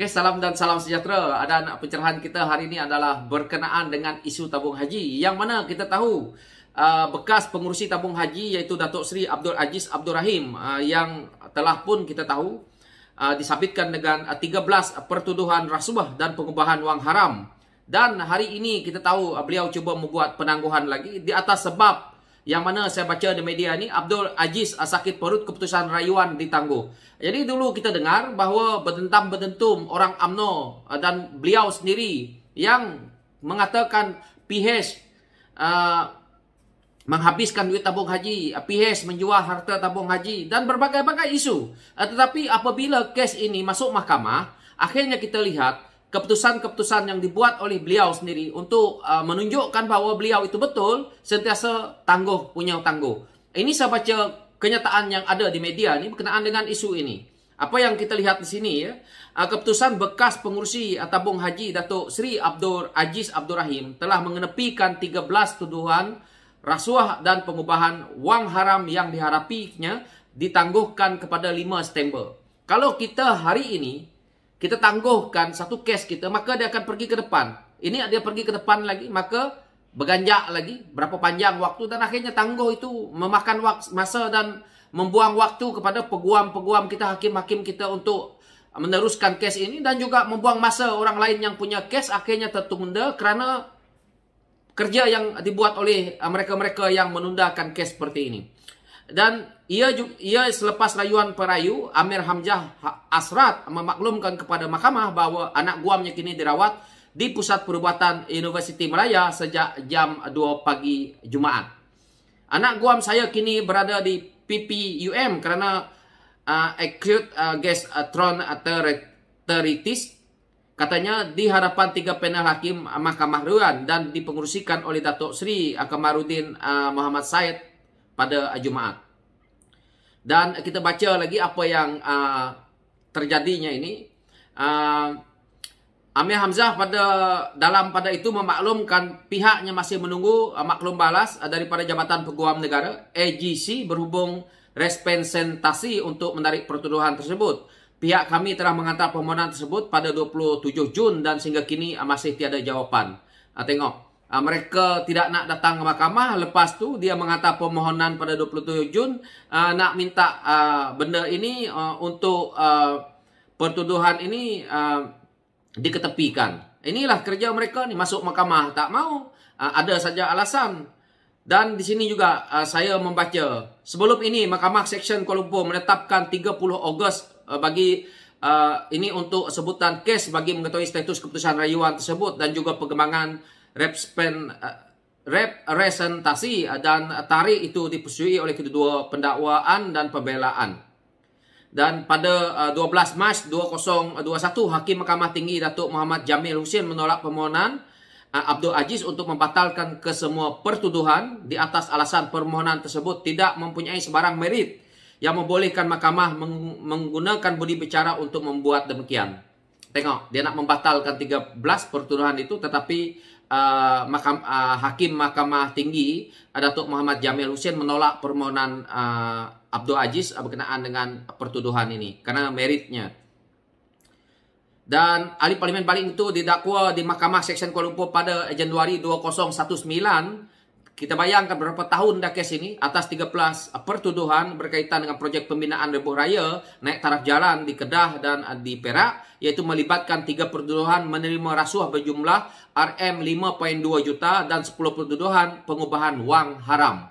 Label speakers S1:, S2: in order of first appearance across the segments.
S1: Oke, salam dan salam sejahtera. Dan pencerahan kita hari ini adalah berkenaan dengan isu tabung haji. Yang mana kita tahu bekas pengurusi tabung haji iaitu Datuk Seri Abdul Aziz Abdul Rahim yang telah pun kita tahu disabitkan dengan 13 pertuduhan rasuah dan pengubahan wang haram. Dan hari ini kita tahu beliau cuba membuat penangguhan lagi di atas sebab yang mana saya baca di media ni Abdul Aziz sakit perut, keputusan rayuan ditangguh. Jadi dulu kita dengar bahawa berdentam-berdentum orang UMNO dan beliau sendiri yang mengatakan PH menghabiskan duit tabung haji, PH menjual harta tabung haji dan berbagai-bagai isu. Tetapi apabila kes ini masuk mahkamah, akhirnya kita lihat keputusan-keputusan yang dibuat oleh beliau sendiri untuk menunjukkan bahawa beliau itu betul sentiasa tangguh punya tangguh. Ini saya baca kenyataan yang ada di media ni berkenaan dengan isu ini. Apa yang kita lihat di sini ya, keputusan bekas pengurusi tabung haji Datuk Seri Abdul Aziz Abdul Rahim telah mengenepikan 13 tuduhan rasuah dan pengubahan wang haram yang diharapinya ditangguhkan kepada 5 September. Kalau kita hari ini kita tangguhkan satu kes kita, maka dia akan pergi ke depan. Ini dia pergi ke depan lagi, maka berganjak lagi berapa panjang waktu dan akhirnya tangguh itu memakan masa dan membuang waktu kepada peguam-peguam kita, hakim-hakim kita untuk meneruskan kes ini dan juga membuang masa orang lain yang punya kes akhirnya tertunda kerana kerja yang dibuat oleh mereka-mereka yang menundakan kes seperti ini. Dan ia selepas rayuan perayu, Amir Hamzah Asrat memaklumkan kepada mahkamah bahawa anak guamnya kini dirawat di Pusat Perubatan Universiti Malaya sejak jam 2 pagi Jumaat. Anak guam saya kini berada di PPUM kerana acute gastroenteritis, katanya di hadapan 3 panel hakim Mahkamah Ruan dan dipengerusikan oleh Datuk Seri Kamarudin Muhammad Said pada Jumaat. Dan kita baca lagi apa yang terjadinya ini. Amir Hamzah pada itu memaklumkan pihaknya masih menunggu maklum balas daripada Jabatan Peguam Negara AGC berhubung representasi untuk menarik pertuduhan tersebut. Pihak kami telah menghantar permohonan tersebut pada 27 Jun dan sehingga kini masih tiada jawapan. Tengok. Mereka tidak nak datang ke mahkamah. Lepas tu dia menghantar permohonan pada 27 Jun nak minta benda ini untuk pertuduhan ini diketepikan. Inilah kerja mereka ni, masuk mahkamah tak mau, ada saja alasan. Dan di sini juga saya membaca sebelum ini Mahkamah Seksyen Kuala Lumpur menetapkan 30 Ogos bagi ini untuk sebutan kes bagi mengetahui status keputusan rayuan tersebut dan juga perkembangan representasi dan tarikh itu dipersetujui oleh kedua pendakwaan dan pembelaan. Dan pada 12 Mac 2021, Hakim Mahkamah Tinggi Datuk Muhammad Jamil Husin menolak permohonan Abdul Aziz untuk membatalkan kesemua pertuduhan di atas alasan permohonan tersebut tidak mempunyai sebarang merit yang membolehkan mahkamah menggunakan budi bicara untuk membuat demikian. Tengok, dia nak membatalkan 13 pertuduhan itu, tetapi Hakim Mahkamah Tinggi Datuk Muhammad Jamil Husin menolak permohonan Abdul Aziz berkenaan dengan pertuduhan ini kerana meritnya. Dan ahli parlimen baling itu didakwa di Mahkamah Seksyen Kuala Lumpur pada Januari 2019. Kita bayangkan berapa tahun dah kes ini atas 13 pertuduhan berkaitan dengan projek pembinaan Lebuh Raya, naik taraf jalan di Kedah dan di Perak, iaitu melibatkan 3 pertuduhan menerima rasuah berjumlah RM5.2 juta dan 10 pertuduhan pengubahan wang haram.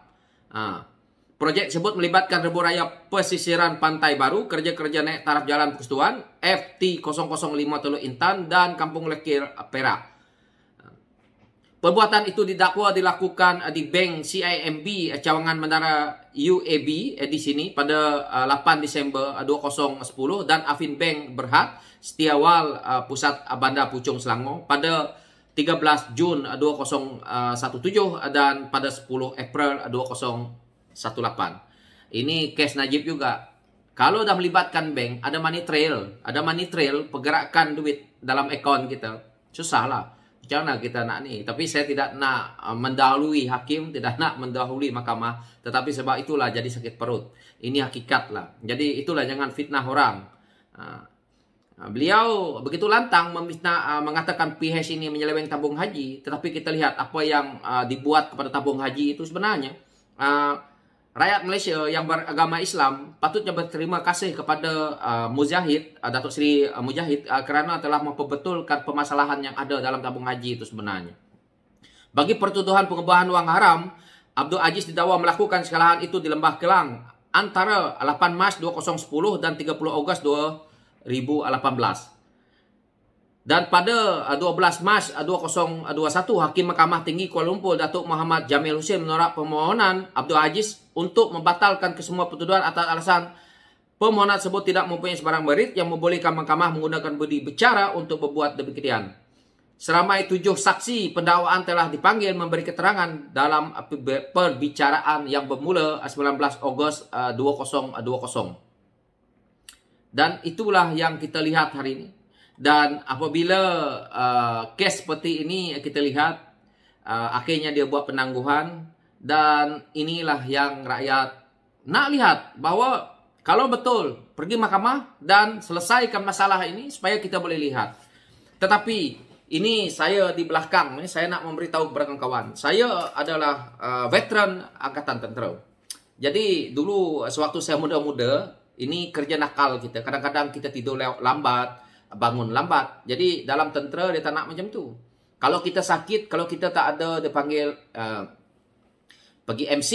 S1: Projek tersebut melibatkan Lebuh Raya Pesisiran Pantai Baru, kerja-kerja naik taraf jalan persekutuan FT005 Intan dan Kampung Lekir Perak. Perbuatan itu didakwa dilakukan di Bank CIMB Cawangan Menara UAB di sini pada 8 Disember 2010 dan Afin Bank Berhad Setiawal Pusat Bandar Puchong Selangor pada 13 Jun 2017 dan pada 10 April 2018. Ini kes Najib juga. Kalau dah melibatkan bank, ada money trail pergerakan duit dalam akaun kita. Susahlah. Macam mana kita nak ni? Tapi saya tidak nak mendahului hakim, tidak nak mendahului mahkamah. Tetapi sebab itulah jadi sakit perut. Ini hakikat lah. Jadi itulah, jangan fitnah orang. Beliau begitu lantang mengatakan PH ini menyeleweng tabung haji, tetapi kita lihat apa yang dibuat kepada tabung haji itu sebenarnya. Rakyat Malaysia yang beragama Islam patutnya berterima kasih kepada Mujahid, Datuk Seri Mujahid, kerana telah memperbetulkan permasalahan yang ada dalam tabung haji itu sebenarnya. Bagi pertuduhan pengubahan wang haram, Abdul Aziz didakwa melakukan kesalahan itu di Lembah Kelang antara 8 Mac 2010 dan 30 Ogos 2018. Dan pada 12 Mac 2021, Hakim Mahkamah Tinggi Kuala Lumpur Datuk Muhammad Jamil Hussein menolak permohonan Abdul Aziz untuk membatalkan kesemua pertuduhan atas alasan permohonan tersebut tidak mempunyai sebarang merit yang membolehkan mahkamah menggunakan budi bicara untuk berbuat demikian. Seramai 7 saksi pendakwaan telah dipanggil memberi keterangan dalam perbicaraan yang bermula 19 Ogos 2020. Dan itulah yang kita lihat hari ini. Dan apabila kes seperti ini kita lihat, akhirnya dia buat penangguhan. Dan inilah yang rakyat nak lihat, bahawa kalau betul pergi mahkamah dan selesaikan masalah ini supaya kita boleh lihat. Tetapi ini saya di belakang, saya nak memberitahu kepada kawan-kawan. Saya adalah veteran Angkatan Tentera. Jadi dulu sewaktu saya muda-muda, ini kerja nakal kita. Kadang-kadang kita tidur lambat, bangun lambat. Jadi dalam tentera dia tak nak macam tu. Kalau kita sakit, kalau kita tak ada, dia panggil pergi MC.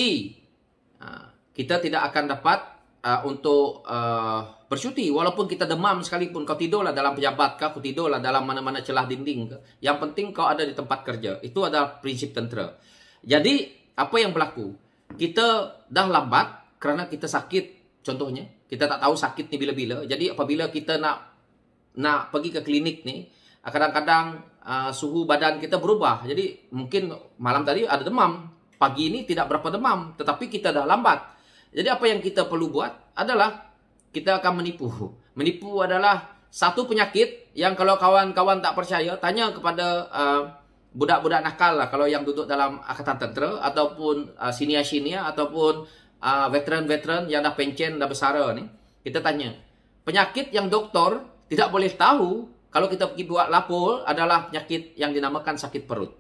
S1: Kita tidak akan dapat untuk bercuti. Walaupun kita demam sekalipun, kau tidurlah dalam pejabat kau tidurlah dalam mana-mana celah dinding ke. Yang penting kau ada di tempat kerja. Itu adalah prinsip tentera. Jadi apa yang berlaku? Kita dah lambat kerana kita sakit. Contohnya, kita tak tahu sakit ni bila-bila. Jadi apabila kita nak pergi ke klinik ni, kadang-kadang suhu badan kita berubah. Jadi mungkin malam tadi ada demam, pagi ini tidak berapa demam, tetapi kita dah lambat. Jadi apa yang kita perlu buat adalah kita akan menipu. Menipu adalah satu penyakit yang kalau kawan-kawan tak percaya, tanya kepada budak-budak nakal lah, kalau yang duduk dalam Angkatan Tentera ataupun senior-senior ataupun veteran-veteran yang dah pencen, dah besara ni. Kita tanya, penyakit yang doktor tidak boleh tahu kalau kita pergi buat lapor adalah penyakit yang dinamakan sakit perut.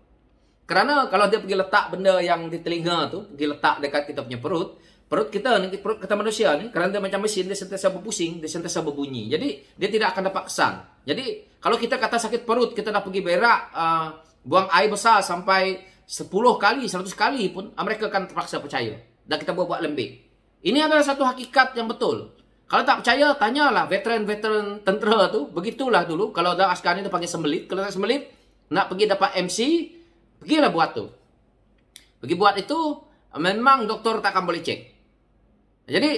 S1: Kerana kalau dia pergi letak benda yang di telinga tu, pergi letak dekat kita punya perut kita ni, perut kita manusia ni, kerana dia macam mesin, dia sentiasa berpusing, dia sentiasa berbunyi. Jadi dia tidak akan dapat kesan. Jadi kalau kita kata sakit perut, kita dah pergi berak, buang air besar sampai 10 kali, 100 kali pun, mereka akan terpaksa percaya. Dan kita buat lembik. Ini adalah satu hakikat yang betul. Kalau tak percaya, tanyalah veteran-veteran tentera tu. Begitulah dulu. Kalau dah askar ni dia panggil sembelit. Kalau tak sembelit, nak pergi dapat MC, pergilah buat tu. Pergi buat itu, memang doktor tak akan boleh cek. Jadi,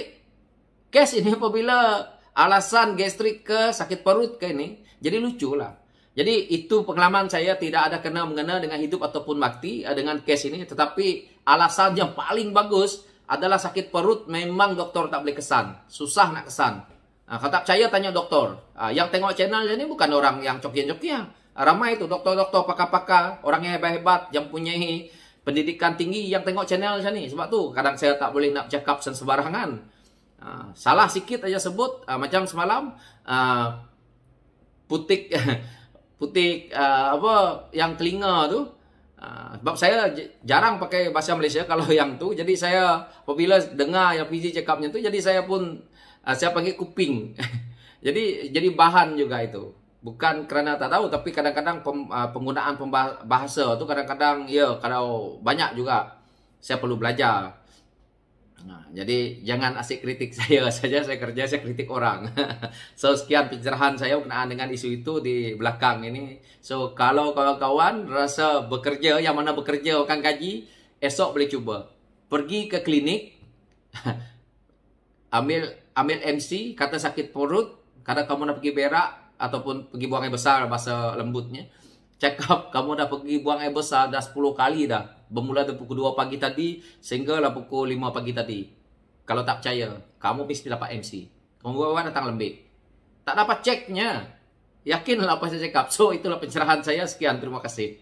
S1: kes ini apabila alasan gastrik ke sakit perut ke ini, jadi lucu lah. Jadi, itu pengalaman saya tidak ada kena-mengena dengan hidup ataupun mati dengan kes ini. Tetapi, alasan yang paling bagus adalah sakit perut memang doktor tak boleh kesan. Susah nak kesan. Kalau tak percaya, tanya doktor. Yang tengok channel ini bukan orang yang cokian-cokian. Ramai itu doktor-doktor, pakar-pakar, orang yang hebat-hebat, yang punya pendidikan tinggi yang tengok channel macam ni. Sebab tu kadang saya tak boleh nak cakap sembarangan. Salah sikit aja sebut, macam semalam putik apa yang telinga tu. Sebab saya jarang pakai bahasa Malaysia kalau yang tu. Jadi saya apabila dengar yang PJ cakapnya tu, jadi saya pun saya panggil kuping. jadi bahan juga itu. Bukan kerana tak tahu, tapi kadang-kadang penggunaan bahasa tu kadang-kadang ya, kalau banyak juga saya perlu belajar. Jadi jangan asyik kritik saya saja, saya kerja, saya kritik orang. So sekian pencerahan saya berkenaan dengan isu itu di belakang ini. So kalau kawan-kawan rasa bekerja, yang mana bekerja akan gaji, esok boleh cuba. Pergi ke klinik, ambil MC, kata sakit perut, kadang kamu nak pergi berak, ataupun pergi buang air besar bahasa lembutnya. Cakap kamu dah pergi buang air besar dah 10 kali dah. Bermula dari pukul 2 pagi tadi sehinggalah pukul 5 pagi tadi. Kalau tak percaya, kamu mesti dapat MC. Kamu datang lembik. Tak dapat ceknya. Yakinlah apa saya cakap. So itulah pencerahan saya. Sekian, terima kasih.